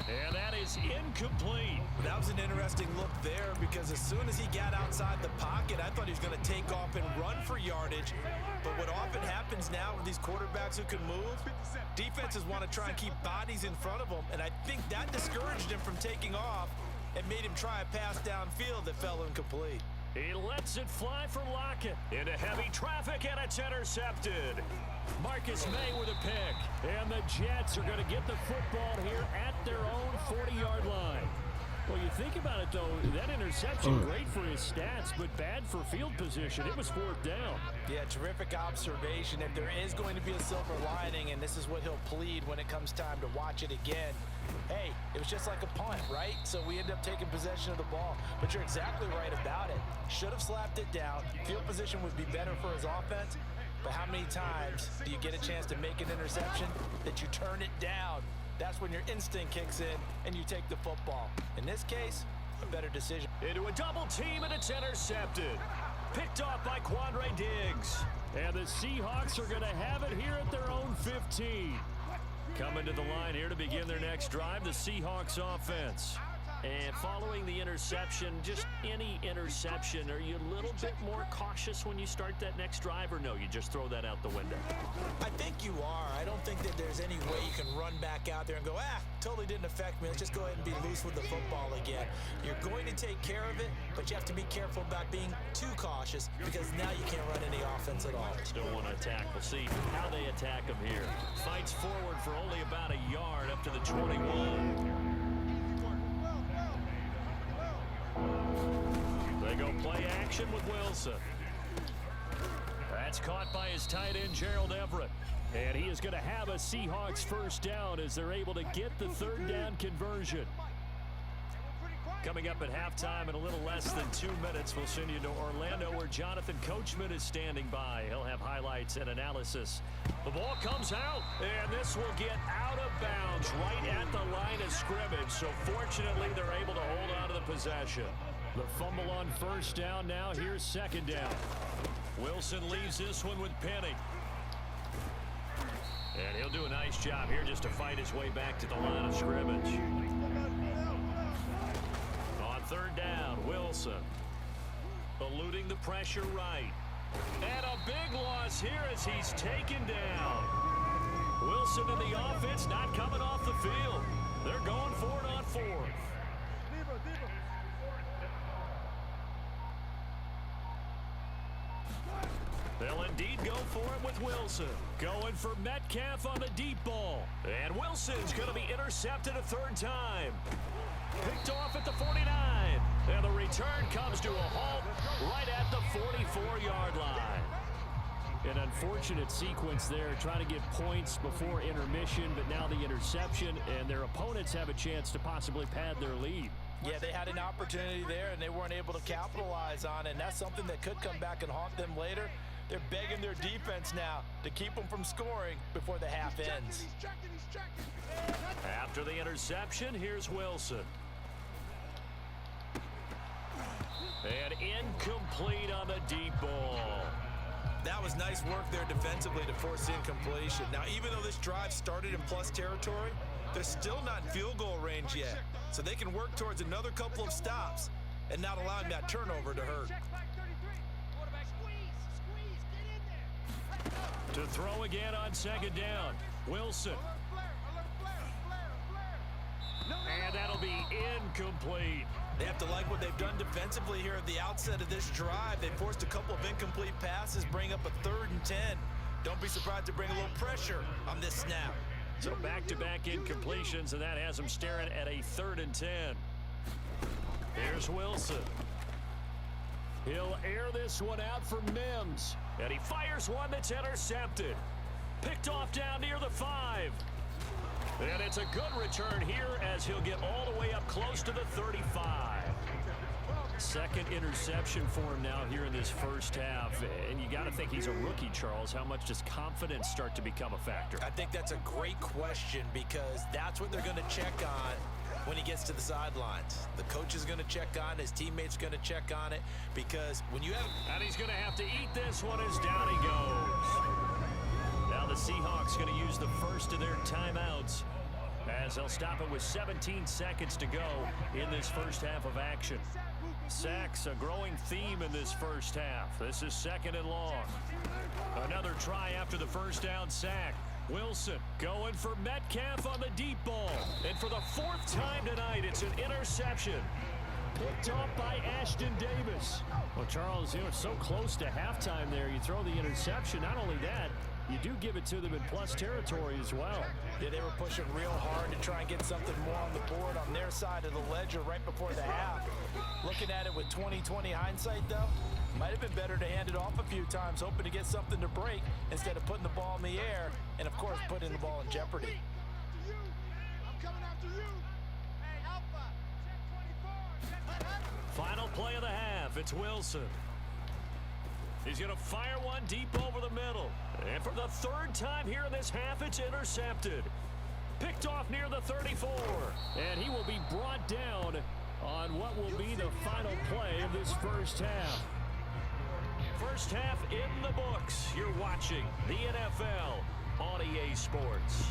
And that is incomplete. That was an interesting look there because as soon as he got outside the pocket, I thought he was going to take off and run for yardage. But what often happens now with these quarterbacks who can move, defenses want to try and keep bodies in front of them, and I think that discouraged him from taking off and made him try a pass downfield that fell incomplete. He lets it fly for Lockett. Into heavy traffic, and it's intercepted. Marcus May with a pick. And the Jets are going to get the football here at their own 40-yard line. Well, you think about it, though, that interception, great for his stats, but bad for field position. It was 4th down. Yeah, terrific observation. If there is going to be a silver lining, and this is what he'll plead when it comes time to watch it again, hey, it was just like a punt, right? So we end up taking possession of the ball. But you're exactly right about it. Should have slapped it down. Field position would be better for his offense. But how many times do you get a chance to make an interception that you turn it down? That's when your instinct kicks in and you take the football. In this case, a better decision. Into a double team, and it's intercepted. Picked off by Quandre Diggs. And the Seahawks are going to have it here at their own 15. Coming to the line here to begin their next drive, the Seahawks offense. And following the interception, just any interception, are you a little bit more cautious when you start that next drive, or no, you just throw that out the window? I think you are. I don't think that there's any way you can run back out there and go, totally didn't affect me. Let's just go ahead and be loose with the football again. You're going to take care of it, but you have to be careful about being too cautious because now you can't run any offense at all. Still want to attack. We'll see how they attack him here. Fights forward for only about a yard up to the 21. They go play action with Wilson. That's caught by his tight end, Gerald Everett. And he is going to have a Seahawks first down as they're able to get the 3rd down conversion. Coming up at halftime in a little less than 2 minutes, we'll send you to Orlando where Jonathan Coachman is standing by. He'll have highlights and analysis. The ball comes out, and this will get out of bounds right at the line of scrimmage. So fortunately, they're able to hold on to the possession. The fumble on first down now. Here's 2nd down. Wilson leaves this one with Penny. And he'll do a nice job here just to fight his way back to the line of scrimmage. On 3rd down, Wilson eluding the pressure right. And a big loss here as he's taken down. Wilson and the offense not coming off the field. They're going for it on 4th. They'll indeed go for it with Wilson. Going for Metcalf on the deep ball. And Wilson's going to be intercepted a 3rd time. Picked off at the 49. And the return comes to a halt right at the 44-yard line. An unfortunate sequence there, trying to get points before intermission, but now the interception, and their opponents have a chance to possibly pad their lead. Yeah, they had an opportunity there, and they weren't able to capitalize on it, and that's something that could come back and haunt them later. They're begging their defense now to keep them from scoring before the half ends. After the interception, here's Wilson. And incomplete on the deep ball. That was nice work there defensively to force incompletion. Now, even though this drive started in plus territory, they're still not in field goal range yet. So they can work towards another couple of stops and not allowing that turnover to hurt. To throw again on 2nd down. Wilson. And that'll be incomplete. They have to like what they've done defensively here at the outset of this drive. They forced a couple of incomplete passes, bring up a 3rd and 10. Don't be surprised to bring a little pressure on this snap. So back-to-back incompletions, and that has them staring at a 3rd and 10. Here's Wilson. He'll air this one out for Mims. And he fires one that's intercepted. Picked off down near the 5. And it's a good return here as he'll get all the way up close to the 35. 2nd interception for him now here in this first half. And you got to think he's a rookie, Charles. How much does confidence start to become a factor? I think that's a great question because that's what they're going to check on when he gets to the sidelines. The coach is going to check on, his teammates going to check on it because when you have... And he's going to have to eat this one as down he goes. Now the Seahawks going to use the first of their timeouts as they'll stop it with 17 seconds to go in this first half of action. Sacks, a growing theme in this first half. This is 2nd and long. Another try after the first down sack. Wilson going for Metcalf on the deep ball. And for the 4th time tonight, it's an interception. Picked off by Ashton Davis. Well, Charles, it's so close to halftime there. You throw the interception. Not only that, you do give it to them in plus territory as well. Yeah, they were pushing real hard to try and get something more on the board on their side of the ledger right before the half. Looking at it with 20/20 hindsight, though, might have been better to hand it off a few times, hoping to get something to break instead of putting the ball in the air and, of course, putting the ball in jeopardy. Final play of the half. It's Wilson. He's going to fire one deep over the middle. And for the 3rd time here in this half, it's intercepted. Picked off near the 34. And he will be brought down on what will be the final play of this first half. First half in the books. You're watching the NFL on EA Sports.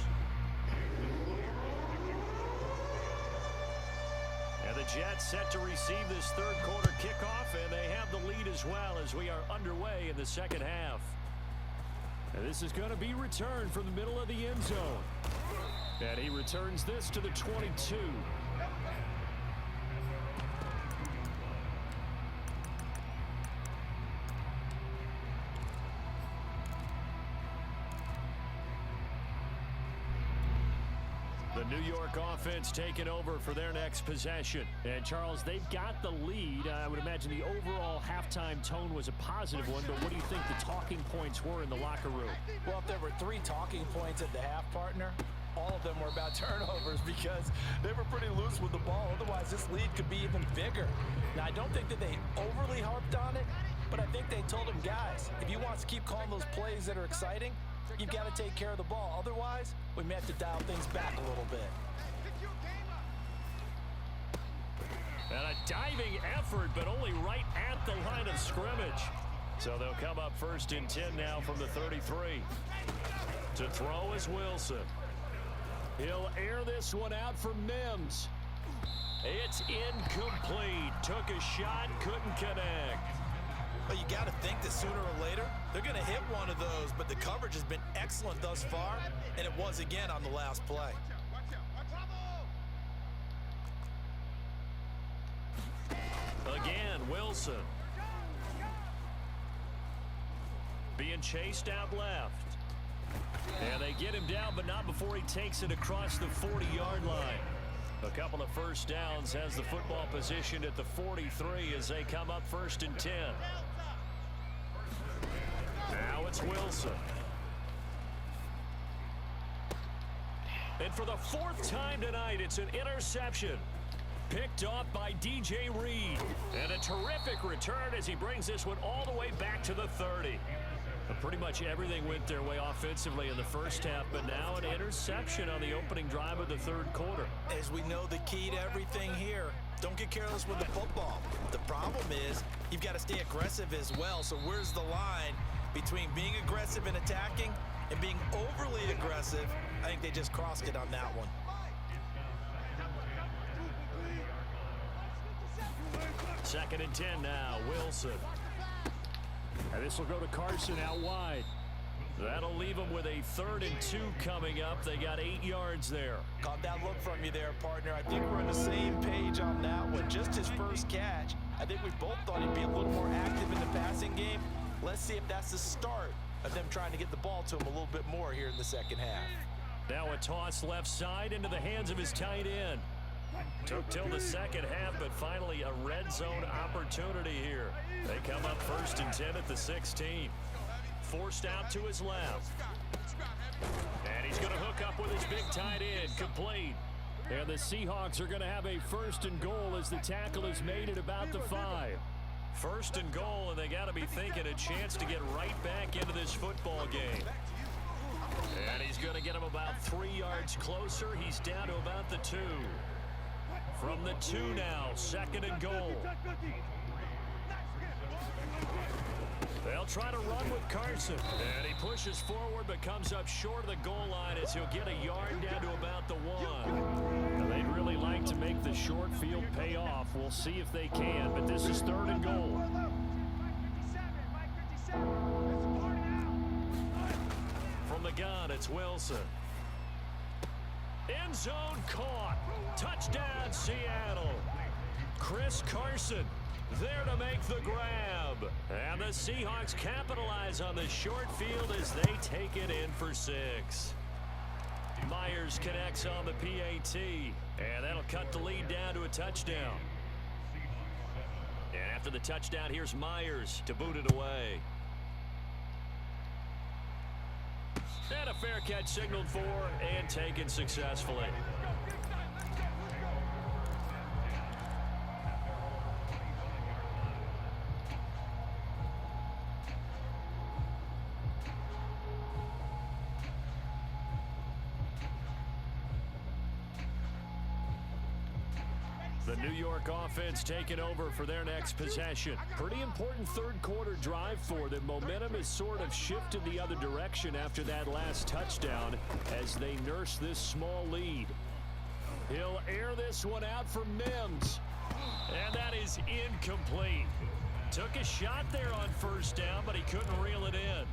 And the Jets set to receive this 3rd quarter kickoff, and they have the lead as well as we are underway in the 2nd half. And this is going to be returned from the middle of the end zone. And he returns this to the 22. The New York offense taking over for their next possession. And, Charles, they've got the lead. I would imagine the overall halftime tone was a positive one, but what do you think the talking points were in the locker room? Well, if there were 3 talking points at the half, partner, all of them were about turnovers because they were pretty loose with the ball. Otherwise, this lead could be even bigger. Now, I don't think that they overly harped on it, but I think they told them, guys, if you want us to keep calling those plays that are exciting, you've got to take care of the ball. Otherwise, we may have to dial things back a little bit. And a diving effort, but only right at the line of scrimmage. So they'll come up 1st and 10 now from the 33. To throw is Wilson. He'll air this one out for Mims. It's incomplete. Took a shot, couldn't connect. But you got to think that sooner or later, they're going to hit one of those, but the coverage has been excellent thus far, and it was again on the last play. Again, Wilson. Being chased out left. And they get him down, but not before he takes it across the 40-yard line. A couple of first downs, has the football positioned at the 43 as they come up 1st and 10. Now it's Wilson. And for the 4th time tonight, it's an interception. Picked off by DJ Reed. And a terrific return as he brings this one all the way back to the 30. But pretty much everything went their way offensively in the first half, but now an interception on the opening drive of the 3rd quarter. As we know, the key to everything here, don't get careless with the football. The problem is you've got to stay aggressive as well. So where's the line between being aggressive and attacking and being overly aggressive? I think they just crossed it on that one. Second and 10 now, Wilson. And this will go to Carson out wide. That'll leave them with a 3rd and 2 coming up. They got 8 yards there. Caught that look from you there, partner. I think we're on the same page on that one. Just his first catch. I think we both thought he'd be a little more active in the passing game. Let's see if that's the start of them trying to get the ball to him a little bit more here in the 2nd half. Now a toss left side into the hands of his tight end. Took till the 2nd half, but finally a red zone opportunity here. They come up 1st and 10 at the 16. Forced out to his left. And he's going to hook up with his big tight end, complete. And the Seahawks are going to have a 1st and goal as the tackle is made at about the 5. 1st and goal, and they got to be thinking a chance to get right back into this football game. And he's going to get him about 3 yards closer. He's down to about the 2. From the 2 now, 2nd and goal. They'll try to run with Carson. And he pushes forward but comes up short of the goal line as he'll get a yard down to about the 1. Now, they'd really like to make the short field pay off. We'll see if they can, but this is 3rd and goal. From the gun, it's Wilson. End zone caught. Touchdown, Seattle. Chris Carson there to make the grab. And the Seahawks capitalize on the short field as they take it in for 6. Myers connects on the PAT. And that'll cut the lead down to a touchdown. And after the touchdown, here's Myers to boot it away. And a fair catch signaled for and taken successfully. The New York offense taking over for their next possession. Pretty important 3rd quarter drive for them. Momentum has sort of shifted the other direction after that last touchdown as they nurse this small lead. He'll air this one out for Mims. And that is incomplete. Took a shot there on 1st down, but he couldn't reel it in.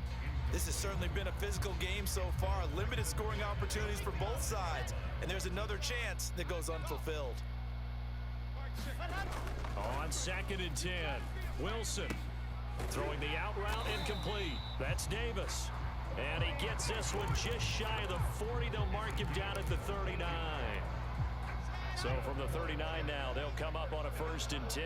This has certainly been a physical game so far. Limited scoring opportunities for both sides. And there's another chance that goes unfulfilled. On 2nd and 10, Wilson throwing the out route incomplete. That's Davis. And he gets this one just shy of the 40. They'll mark him down at the 39. So from the 39 now, they'll come up on a 1st and 10.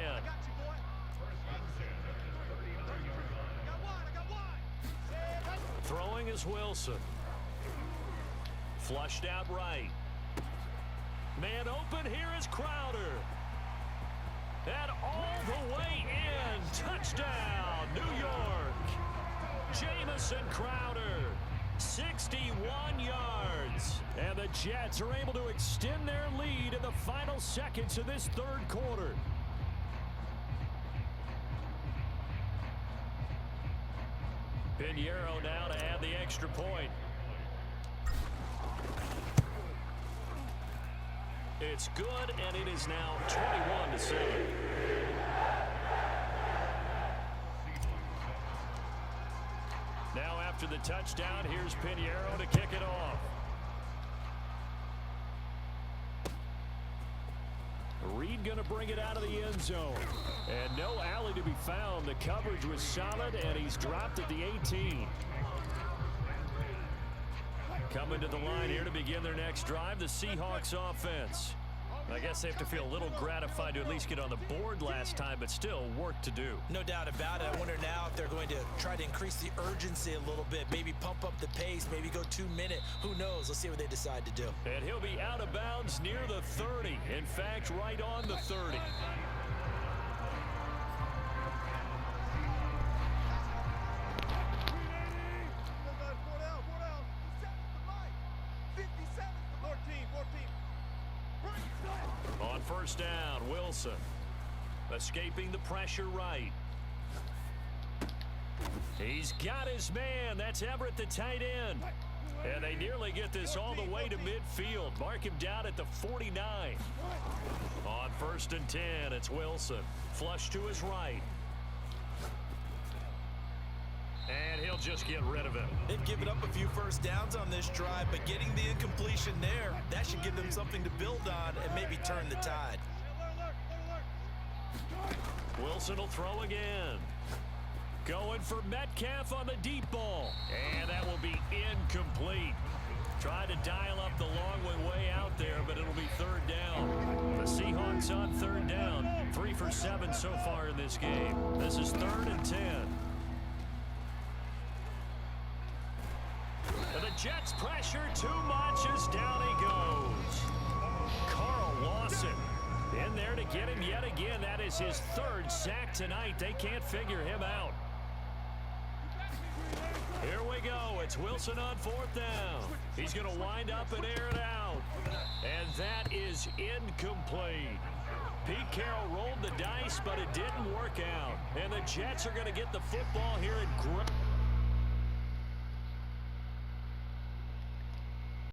Throwing is Wilson. Flushed out right. Man open, here is Crowder. And all the way in. Touchdown, New York. Jamison Crowder, 61 yards. And the Jets are able to extend their lead in the final seconds of this 3rd quarter. Pinheiro now to add the extra point. It's good, and it is now 21-7. Now after the touchdown, here's Pinheiro to kick it off. Reed going to bring it out of the end zone. And no alley to be found. The coverage was solid, and he's dropped at the 18. Coming to the line here to begin their next drive, the Seahawks offense. I guess they have to feel a little gratified to at least get on the board last time, but still work to do. No doubt about it. I wonder now if they're going to try to increase the urgency a little bit, maybe pump up the pace, maybe go 2-minute. Who knows? Let's see what they decide to do. And he'll be out of bounds near the 30. In fact, right on the 30. On 1st down, Wilson escaping the pressure right. He's got his man. That's Everett, the tight end. And they nearly get this all the way to midfield. Mark him down at the 49. On 1st and 10, it's Wilson. Flush to his right. And he'll just get rid of it. They've given up a few 1st downs on this drive, but getting the incompletion there, that should give them something to build on and maybe turn the tide. Wilson will throw again. Going for Metcalf on the deep ball. And that will be incomplete. Tried to dial up the long way out there, but it'll be 3rd down. The Seahawks on 3rd down. 3 for 7 so far in this game. This is 3rd and 10. And the Jets pressure too much as down he goes. Carl Lawson in there to get him yet again. That is his 3rd sack tonight. They can't figure him out. Here we go. It's Wilson on 4th down. He's going to wind up and air it out. And That is incomplete. Pete Carroll rolled the dice, but it didn't work out. And the Jets are going to get the football here in